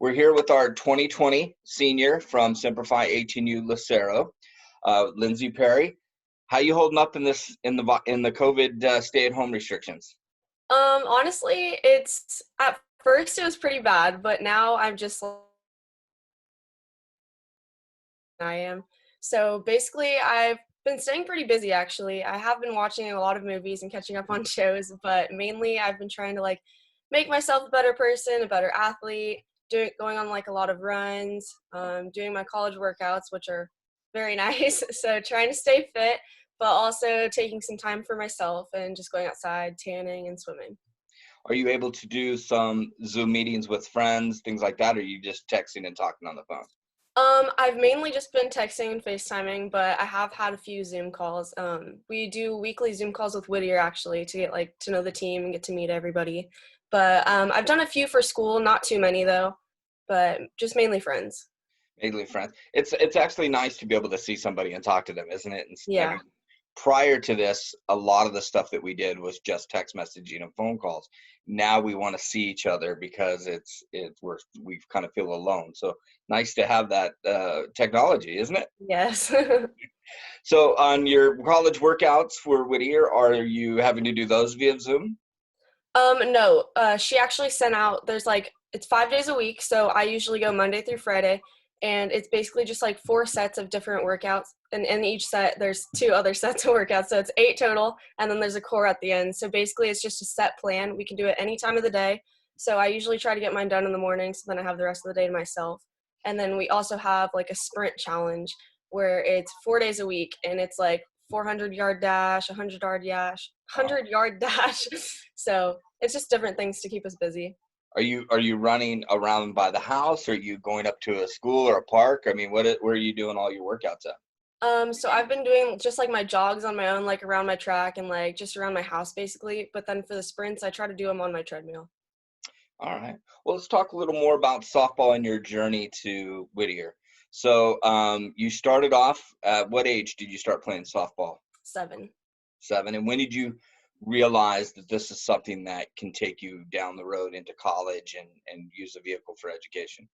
We're here with our 2020 senior from Semper 18U Lucero, Lindsey Perry. How you holding up in the COVID stay-at-home restrictions? Honestly, it's at first it was pretty bad, but now I'm just like I am. So basically, I've been staying pretty busy actually. I have been watching a lot of movies and catching up on shows, but mainly I've been trying to make myself a better person, a better athlete, going on like a lot of runs, doing my college workouts, which are very nice. So trying to stay fit, but also taking some time for myself and just going outside, tanning and swimming. Are you able to do some Zoom meetings with friends, things like that, or are you just texting and talking on the phone? I've mainly just been texting and FaceTiming, but I have had a few Zoom calls. We do weekly Zoom calls with Whittier actually to get to know the team and get to meet everybody. But I've done a few for school, not too many though, but just mainly friends. Mainly friends. It's actually nice to be able to see somebody and talk to them, isn't it? I Yeah. mean, prior to this, a lot of the stuff that we did was just text messaging and phone calls. Now we want to see each other because we kind of feel alone. So nice to have that technology, isn't it? Yes. So on your college workouts for Whittier, are you having to do those via Zoom? No, she actually sent out, it's 5 days a week. So I usually go Monday through Friday, and it's basically just like 4 sets of different workouts. And in each set, there's two other sets of workouts. So it's 8 total. And then there's a core at the end. So basically it's just a set plan. We can do it any time of the day. So I usually try to get mine done in the morning. So then I have the rest of the day to myself. And then we also have like a sprint challenge where it's 4 days a week, and it's like 400-yard dash, 100-yard dash. So it's just different things to keep us busy. Are you running around by the house? Or are you going up to a school or a park? I mean, where are you doing all your workouts at? So I've been doing just like my jogs on my own, like around my track and like just around my house basically. But then for the sprints, I try to do them on my treadmill. All right. Well, let's talk a little more about softball and your journey to Whittier. So, you started off at what age did you start playing softball? 7. 7. And when did you realize that this is something that can take you down the road into college and use a vehicle for education?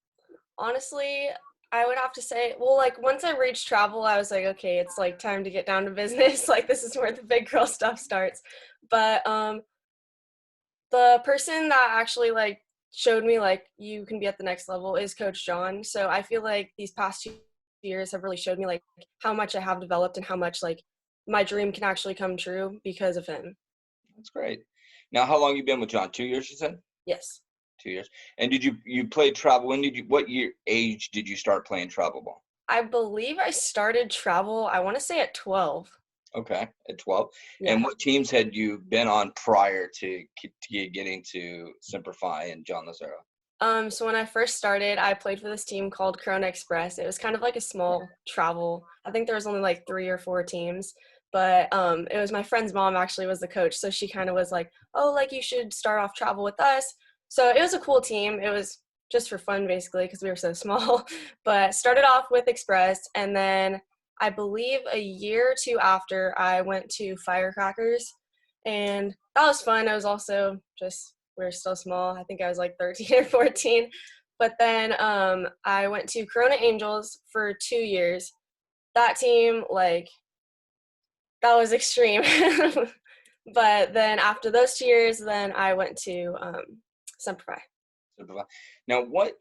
Honestly, I would have to say, well, like once I reached travel, I was like, okay, it's like time to get down to business. Like this is where the big girl stuff starts. But the person that actually showed me like you can be at the next level is Coach John. So I feel like these past 2 years have really showed me like how much I have developed and how much like my dream can actually come true because of him. That's great. Now, how long you been with John? 2 years, you said? Yes. 2 years. And you play travel? What year age did you start playing travel ball? I believe I started travel, I want to say at 12. Okay, at 12. And Yeah. what teams had you been on prior to getting to Semper and John Lucero? So when I first started, I played for this team called Corona Express. It was kind of like a small travel. I think there was only like 3 or 4 teams, but it was my friend's mom actually was the coach, so she kind of was like, "Oh, like you should start off travel with us." So it was a cool team. It was just for fun basically because we were so small. But started off with Express, and then I believe a year or two after I went to Firecrackers, and that was fun. It was also just we were still small. I think I was like 13 or 14. But then I went to Corona Angels for 2 years. That team, like, that was extreme. But then after those 2 years, then I went to Semper. Semper Fi. Now, what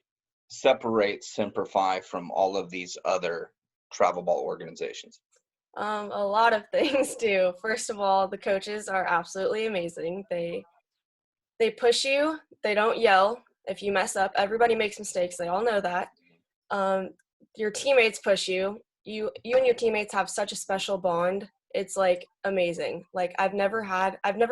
separates Semper from all of these other travel ball organizations? A lot of things do. First of all, the coaches are absolutely amazing. They push you. They don't yell. If you mess up, everybody makes mistakes. They all know that. um, your teammates push you. You and your teammates have such a special bond. It's like amazing. Like I've never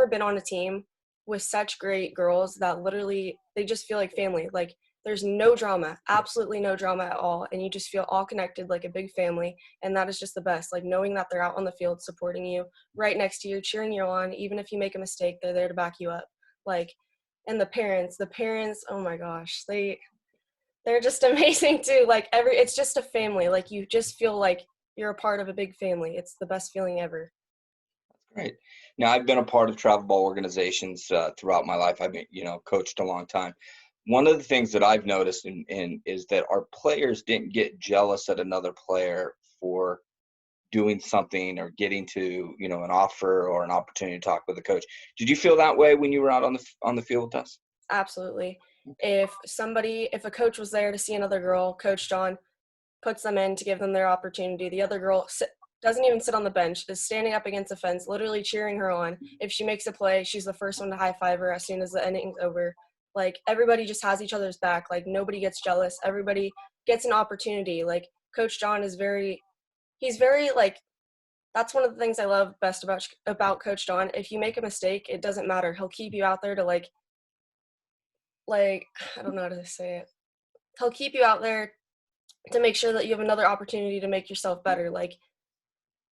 been on a team with such great girls that literally they just feel like family. Like there's no drama, absolutely no drama at all, and you just feel all connected like a big family, and that is just the best. Like knowing that they're out on the field supporting you, right next to you, cheering you on, even if you make a mistake, they're there to back you up. Like, and the parents, oh my gosh, they're just amazing too. Like it's just a family. Like you just feel like you're a part of a big family. It's the best feeling ever. Great. Now, I've been a part of travel ball organizations throughout my life. I've been, coached a long time. one of the things that I've noticed is that our players didn't get jealous at another player for doing something or getting to, you know, an offer or an opportunity to talk with a coach. Did you feel that way when you were out on the field with us? Absolutely. If a coach was there to see another girl, Coach John puts them in to give them their opportunity. The other girl doesn't even sit on the bench, is standing up against the fence, literally cheering her on. If she makes a play, she's the first one to high five her as soon as the inning's over. Like, everybody just has each other's back. Like, nobody gets jealous. Everybody gets an opportunity. Like, Coach John is he's very, like, that's one of the things I love best about Coach John. If you make a mistake, it doesn't matter. He'll keep you out there to, like, I don't know how to say it. He'll keep you out there to make sure that you have another opportunity to make yourself better. Like,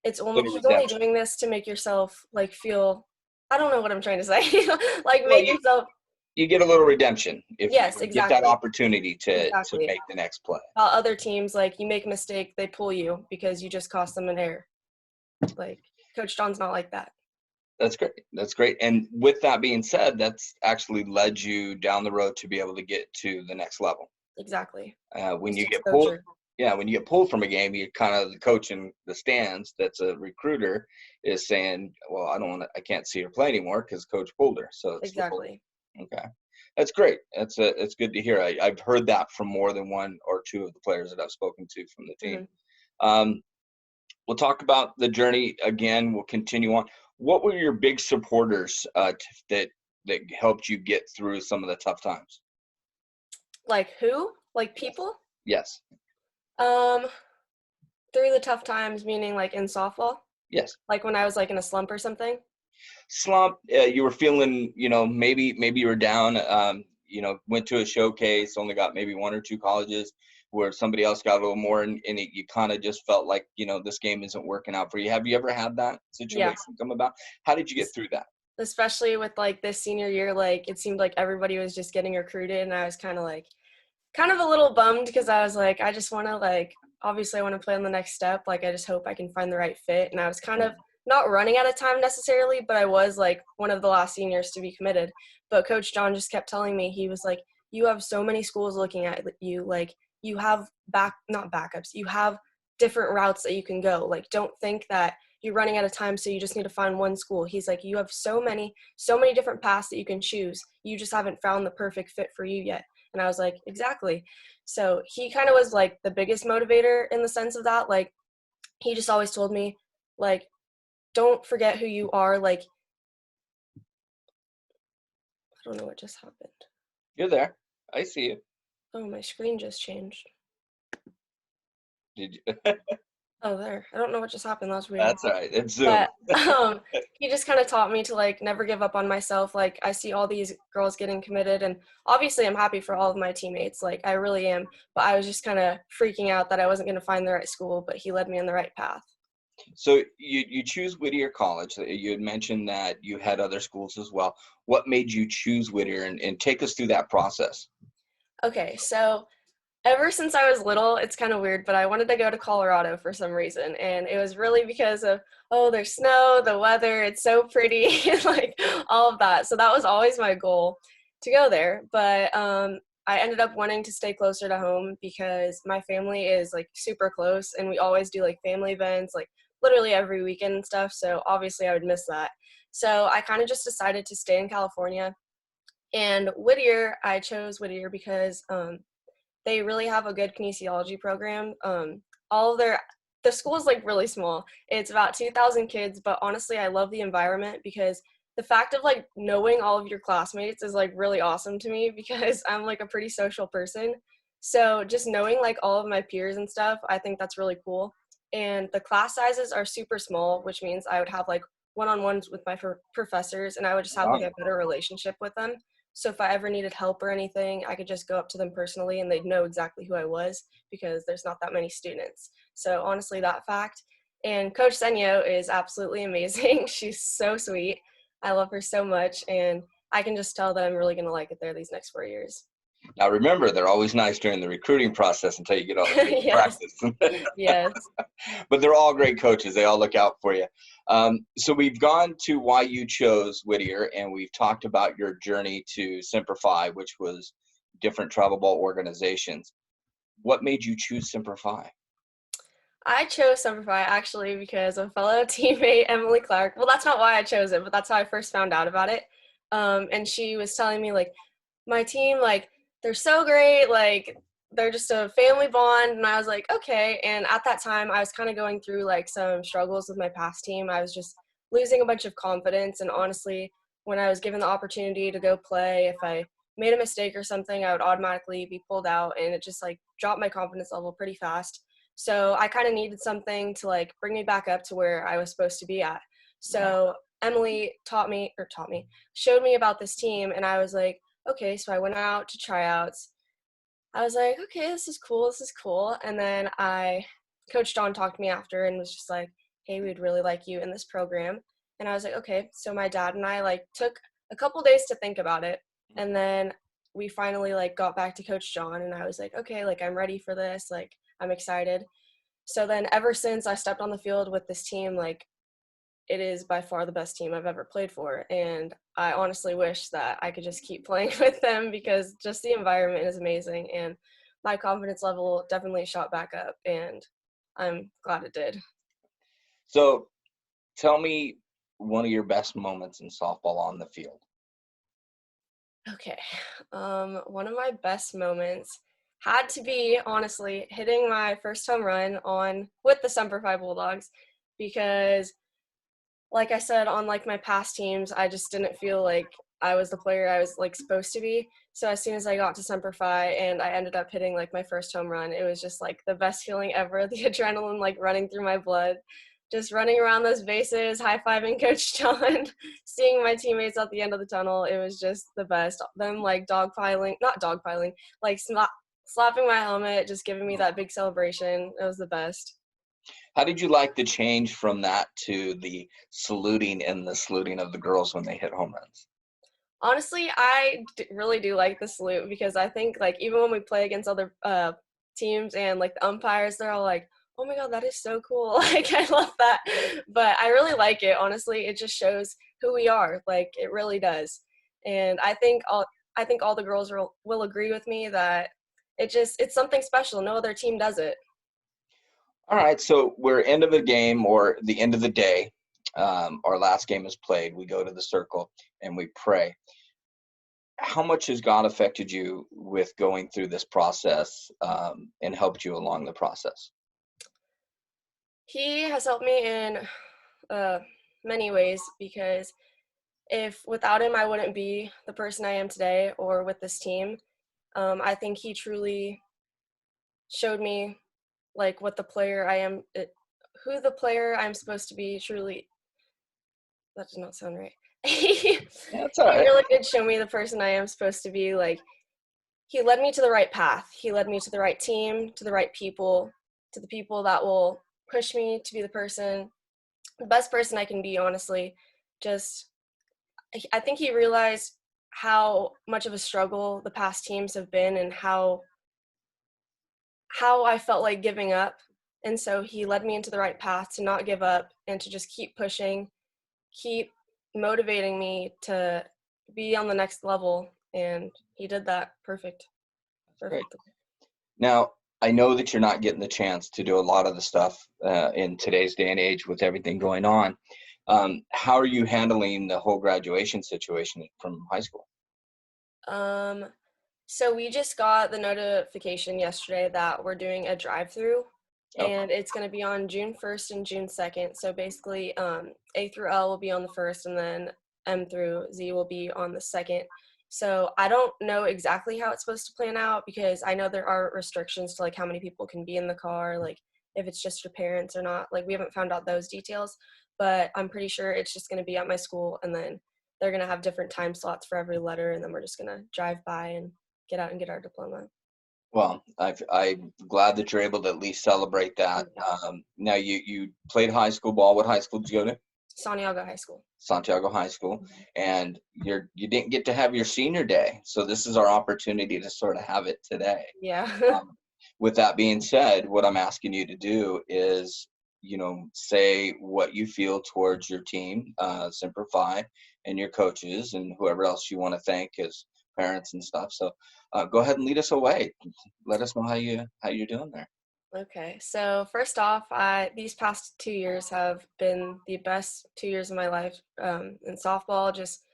he's only doing this to make yourself, like, feel, I don't know what I'm trying to say. Like, Well, make yourself. you get a little redemption if Yes, you get that exactly. opportunity to Exactly. make the next play. While other teams, like, you make a mistake, they pull you because you just cost them an error. Like, Coach John's not like that. That's great. That's great. And with that being said, that's actually led you down the road to be able to get to the next level. Exactly. When Just you get pulled, exposure. when you get pulled from a game, you kind of, the coach in the stands that's a recruiter is saying, well, I can't see her play anymore because coach pulled her. So it's Exactly. okay. That's great. It's good to hear. I've heard that from more than one or two of the players that I've spoken to from the team. Mm-hmm. We'll talk about the journey again. We'll continue on. What were your big supporters that helped you get through some of the tough times? Like, who? Like, people? Yes. Um, Through the tough times, meaning, like, in softball? Yes. Like, when I was, like, in a slump or something? Slump. You were feeling, maybe you were down. Went to a showcase, only got maybe one or two colleges where somebody else got a little more, and you kind of just felt like, this game isn't working out for you. Have you ever had that Yeah. situation come about? How did you get through that? Especially with, like, this senior year, like, it seemed like everybody was just getting recruited, and I was kind of a little bummed because I was like, I just want to, like, obviously I want to play on the next step. Like, I just hope I can find the right fit. And I was kind of not running out of time necessarily, but I was, like, one of the last seniors to be committed. But Coach John just kept telling me, he was like, you have so many schools looking at you. Like, you have not backups. You have different routes that you can go. Like, don't think that you're running out of time, so you just need to find one school. He's like, you have so many different paths that you can choose. You just haven't found the perfect fit for you yet. And I was like, exactly. So he kind of was, like, the biggest motivator in the sense of that. Like, he just always told me, like, don't forget who you are. Like, I don't know what just happened. You're there. I see you. Oh, my screen just changed. Did you? Oh, there. I don't know what just happened. That was weird. That's all right. It's Zoom. But he just kind of taught me to, like, never give up on myself. Like, I see all these girls getting committed, and obviously I'm happy for all of my teammates. Like, I really am. But I was just kind of freaking out that I wasn't going to find the right school, but he led me on the right path. So you choose Whittier College. You had mentioned that you had other schools as well. What made you choose Whittier, and take us through that process? Okay, so ever since I was little, it's kind of weird, but I wanted to go to Colorado for some reason. And it was really because of, there's snow, the weather, it's so pretty, like, all of that. So that was always my goal, to go there. But I ended up wanting to stay closer to home because my family is, like, super close, and we always do, like, family events, like, literally every weekend and stuff. So obviously I would miss that. So I kind of just decided to stay in California. And Whittier, I chose Whittier because they really have a good kinesiology program. All of the school is, like, really small. It's about 2,000 kids, but honestly, I love the environment because the fact of, like, knowing all of your classmates is, like, really awesome to me because I'm, like, a pretty social person. So just knowing, like, all of my peers and stuff, I think that's really cool. And the class sizes are super small, which means I would have, like, one-on-ones with my professors, and I would just have, like, a better relationship with them. So if I ever needed help or anything, I could just go up to them personally and they'd know exactly who I was because there's not that many students. So honestly, that fact. And Coach Senyo is absolutely amazing. She's so sweet. I love her so much. And I can just tell that I'm really going to like it there these next 4 years. Now, remember, they're always nice during the recruiting process until you get all the Yes. practice. Yes. But they're all great coaches. They all look out for you. So we've gone to why you chose Whittier, and we've talked about your journey to Semper Fi, which was different travel ball organizations. What made you choose Semper Fi? I chose Semper actually because a fellow teammate, Emily Clark, well, that's not why I chose it, but that's how I first found out about it. And she was telling me, like, my team, like, they're so great, like, they're just a family bond. And I was like, okay. And at that time, I was kind of going through, like, some struggles with my past team. I was just losing a bunch of confidence. And honestly, when I was given the opportunity to go play, if I made a mistake or something, I would automatically be pulled out. And it just, like, dropped my confidence level pretty fast. So I kind of needed something to like bring me back up to where I was supposed to be at. Right. So Emily showed me about this team, and I was like, okay. So I went out to tryouts. I was like, okay, this is cool. This is cool. And then Coach John talked to me after and was just like, hey, we'd really like you in this program. And I was like, okay. So my dad and I like took a couple days to think about it. And then we finally like got back to Coach John, and I was like, okay, like I'm ready for this. Like I'm excited. So then ever since I stepped on the field with this team, like it is by far the best team I've ever played for. And I honestly wish that I could just keep playing with them because just the environment is amazing. And my confidence level definitely shot back up, and I'm glad it did. So tell me one of your best moments in softball on the field. Okay. One of my best moments had to be honestly hitting my first home run on with the Semper Fi Bulldogs because like I said, on like my past teams, I just didn't feel like I was the player I was like supposed to be. So as soon as I got to Semper Fi and I ended up hitting like my first home run, it was just like the best feeling ever. The adrenaline like running through my blood, just running around those bases, high fiving Coach John, seeing my teammates at the end of the tunnel. It was just the best. Them like not dogpiling, like slapping my helmet, just giving me that big celebration. It was the best. How did you like the change from that to the saluting and the saluting of the girls when they hit home runs? Honestly, really do like the salute because I think like even when we play against other teams and like the umpires, they're all like, "Oh my god, that is so cool!" Like I love that, but I really like it. Honestly, it just shows who we are. Like it really does, and I think all the girls will agree with me that it's something special. No other team does it. All right, so we're end of the game or the end of the day. Our last game is played. We go to the circle and we pray. How much has God affected you with going through this process and helped you along the process? He has helped me in uh, many ways because if without him I wouldn't be the person I am today or with this team. I think he truly showed me like what the player I am, who the player I'm supposed to be. Truly, that does not sound right. he Yeah, that's all right. really did show me the person I am supposed to be. Like he led me to the right path. He led me to the right team, to the right people, to the people that will push me to be the best person I can be. Honestly, just I think he realized how much of a struggle the past teams have been and how I felt like giving up. And so he led me into the right path to not give up and to just keep pushing, keep motivating me to be on the next level. And he did that Great. perfectly. Now, I know that you're not getting the chance to do a lot of the stuff in today's day and age with everything going on. How are you handling the whole graduation situation from high school? Um, so we just got the notification yesterday that we're doing a drive-through, Okay. and it's going to be on June 1st and June 2nd. So basically, A through L will be on the 1st, and then M through Z will be on the 2nd. So I don't know exactly how it's supposed to plan out because I know there are restrictions to like how many people can be in the car, like if it's just your parents or not. Like we haven't found out those details, but I'm pretty sure it's just going to be at my school, and then they're going to have different time slots for every letter, and then we're just going to drive by and get out and get our diploma. Well, I'm glad that you're able to at least celebrate that. Yeah. Now, you played high school ball. What high school did you go to? Santiago High School. Santiago High School, and you didn't get to have your senior day, so this is our opportunity to sort of have it today. Yeah. With that being said, what I'm asking you to do is, say what you feel towards your team, Semper Fi, and your coaches, and whoever else you want to thank as parents and stuff. So go ahead and lead us away. Let us know how you're doing there. Okay, so first off, these past 2 years have been the best 2 years of my life in softball. Just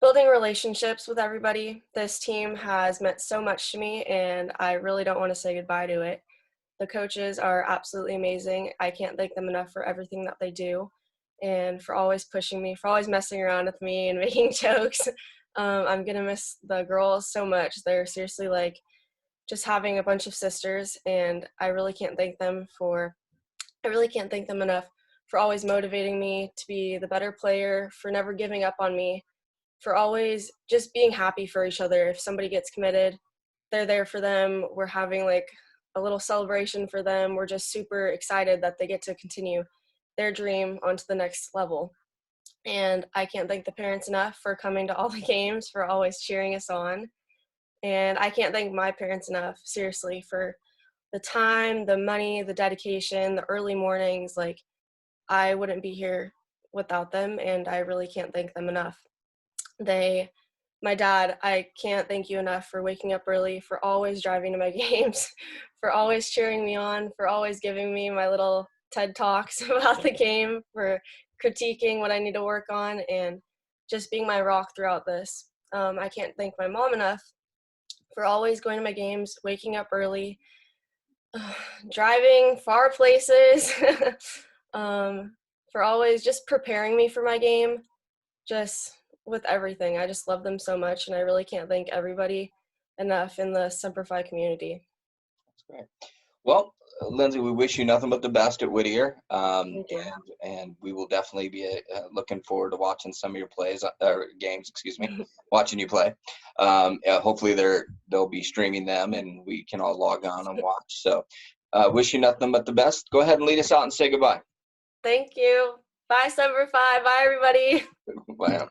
building relationships with everybody. This team has meant so much to me, and I really don't want to say goodbye to it. The coaches are absolutely amazing. I can't thank them enough for everything that they do and for always pushing me, for always messing around with me and making jokes. I'm going to miss the girls so much. They're seriously like just having a bunch of sisters, and I really can't thank them enough for always motivating me to be the better player, for never giving up on me, for always just being happy for each other. If somebody gets committed, they're there for them. We're having like a little celebration for them. We're just super excited that they get to continue their dream onto the next level. And I can't thank the parents enough for coming to all the games, for always cheering us on. And I can't thank my parents enough, seriously, for the time, the money, the dedication, the early mornings. Like, I wouldn't be here without them, and I really can't thank them enough. They My dad, I can't thank you enough for waking up early, for always driving to my games, for always cheering me on, for always giving me my little TED Talks about the game, for critiquing what I need to work on, and just being my rock throughout this. I can't thank my mom enough for always going to my games, waking up early, driving far places, for always just preparing me for my game, just with everything. I just love them so much, and I really can't thank everybody enough in the Semper Fi community. That's great. Well, Lindsey, we wish you nothing but the best at Whittier, Thank you. and we will definitely be looking forward to watching some of your plays or games. Excuse me, watching you play. Hopefully, they'll be streaming them, and we can all log on and watch. So, wish you nothing but the best. Go ahead and lead us out and say goodbye. Thank you. Bye, Semper Fi. Bye, everybody. Bye.